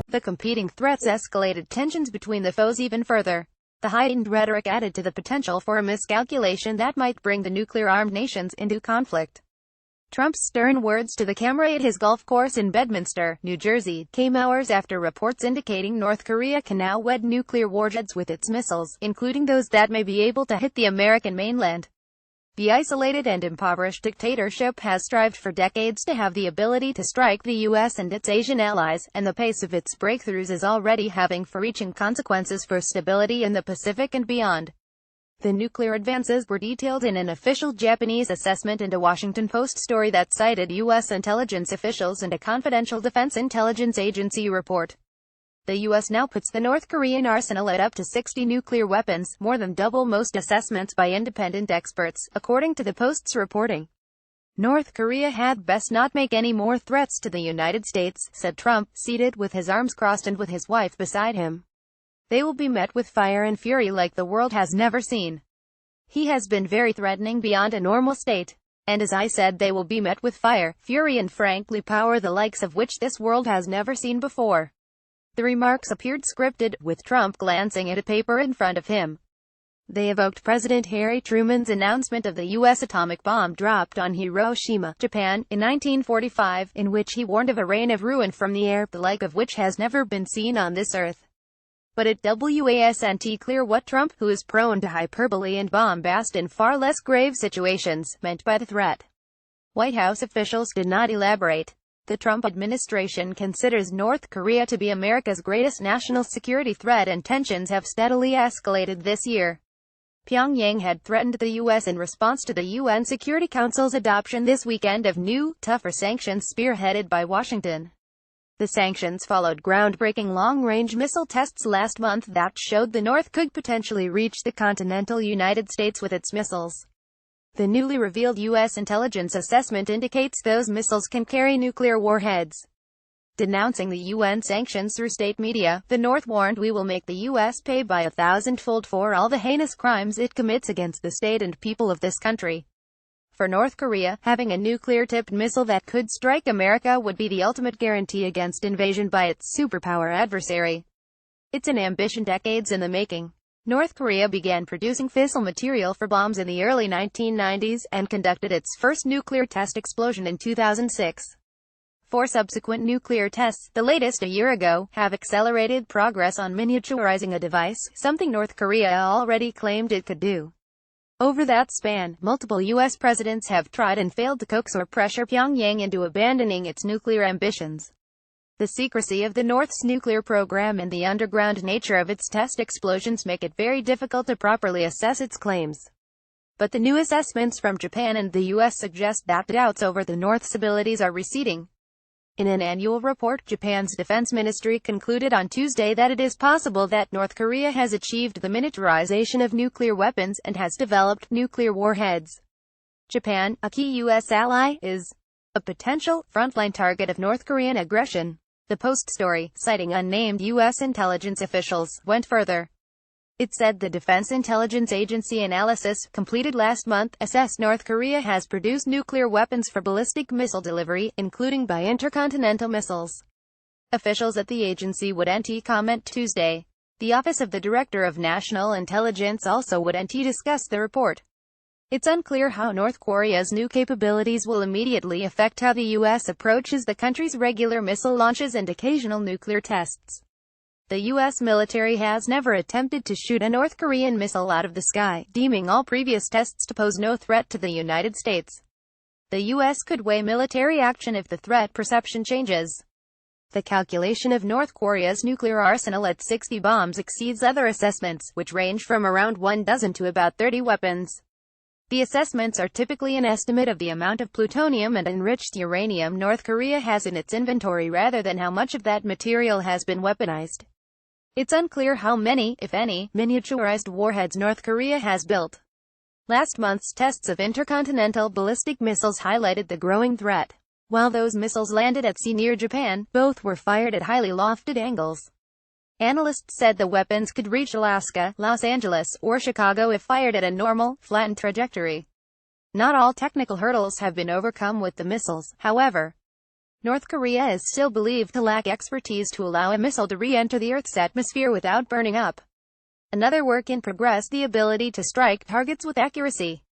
the competing threats escalated tensions between the foes even further. The heightened rhetoric added to the potential for a miscalculation that might bring the nuclear-armed nations into conflict. Trump's stern words to the camera at his golf course in Bedminster, New Jersey, came hours after reports indicating North Korea can now wed nuclear warheads with its missiles, including those that may be able to hit the American mainland. The isolated and impoverished dictatorship has strived for decades to have the ability to strike the U.S. and its Asian allies, and the pace of its breakthroughs is already having far-reaching consequences for stability in the Pacific and beyond. The nuclear advances were detailed in an official Japanese assessment and a Washington Post story that cited U.S. intelligence officials and a confidential Defense Intelligence Agency report. The U.S. now puts the North Korean arsenal at up to 60 nuclear weapons, more than double most assessments by independent experts, according to the Post's reporting. North Korea had best not make any more threats to the United States, said Trump, seated with his arms crossed and with his wife beside him. They will be met with fire and fury like the world has never seen. He has been very threatening beyond a normal state. And as I said, they will be met with fire, fury and frankly power the likes of which this world has never seen before. The remarks appeared scripted, with Trump glancing at a paper in front of him. They evoked President Harry Truman's announcement of the U.S. atomic bomb dropped on Hiroshima, Japan, in 1945, in which he warned of a rain of ruin from the air, the like of which has never been seen on this earth. But it wasn't clear what Trump, who is prone to hyperbole and bombast in far less grave situations, meant by the threat. White House officials did not elaborate. The Trump administration considers North Korea to be America's greatest national security threat, and tensions have steadily escalated this year. Pyongyang had threatened the U.S. in response to the UN Security Council's adoption this weekend of new, tougher sanctions spearheaded by Washington. The sanctions followed groundbreaking long-range missile tests last month that showed the North could potentially reach the continental United States with its missiles. The newly revealed U.S. intelligence assessment indicates those missiles can carry nuclear warheads. Denouncing the UN sanctions through state media, the North warned, "We will make the U.S. pay by 1,000-fold for all the heinous crimes it commits against the state and people of this country." For North Korea, having a nuclear-tipped missile that could strike America would be the ultimate guarantee against invasion by its superpower adversary. It's an ambition decades in the making. North Korea began producing fissile material for bombs in the early 1990s, and conducted its first nuclear test explosion in 2006. Four subsequent nuclear tests, the latest a year ago, have accelerated progress on miniaturizing a device, something North Korea already claimed it could do. Over that span, multiple U.S. presidents have tried and failed to coax or pressure Pyongyang into abandoning its nuclear ambitions. The secrecy of the North's nuclear program and the underground nature of its test explosions make it very difficult to properly assess its claims. But the new assessments from Japan and the U.S. suggest that doubts over the North's abilities are receding. In an annual report, Japan's defense ministry concluded on Tuesday that it is possible that North Korea has achieved the miniaturization of nuclear weapons, and has developed nuclear warheads. Japan, a key U.S. ally, is a potential frontline target of North Korean aggression. The Post story, citing unnamed U.S. intelligence officials, went further. It said the Defense Intelligence Agency analysis, completed last month, assessed North Korea has produced nuclear weapons for ballistic missile delivery, including by intercontinental missiles. Officials at the agency would comment Tuesday. The Office of the Director of National Intelligence also would discuss the report. It's unclear how North Korea's new capabilities will immediately affect how the U.S. approaches the country's regular missile launches and occasional nuclear tests. The U.S. military has never attempted to shoot a North Korean missile out of the sky, deeming all previous tests to pose no threat to the United States. The U.S. could weigh military action if the threat perception changes. The calculation of North Korea's nuclear arsenal at 60 bombs exceeds other assessments, which range from around 12 to about 30 weapons. The assessments are typically an estimate of the amount of plutonium and enriched uranium North Korea has in its inventory rather than how much of that material has been weaponized. It's unclear how many, if any, miniaturized warheads North Korea has built. Last month's tests of intercontinental ballistic missiles highlighted the growing threat. While those missiles landed at sea near Japan, both were fired at highly lofted angles. Analysts said the weapons could reach Alaska, Los Angeles, or Chicago if fired at a normal, flattened trajectory. Not all technical hurdles have been overcome with the missiles, however. North Korea is still believed to lack expertise to allow a missile to re-enter the Earth's atmosphere without burning up. Another work in progress: the ability to strike targets with accuracy.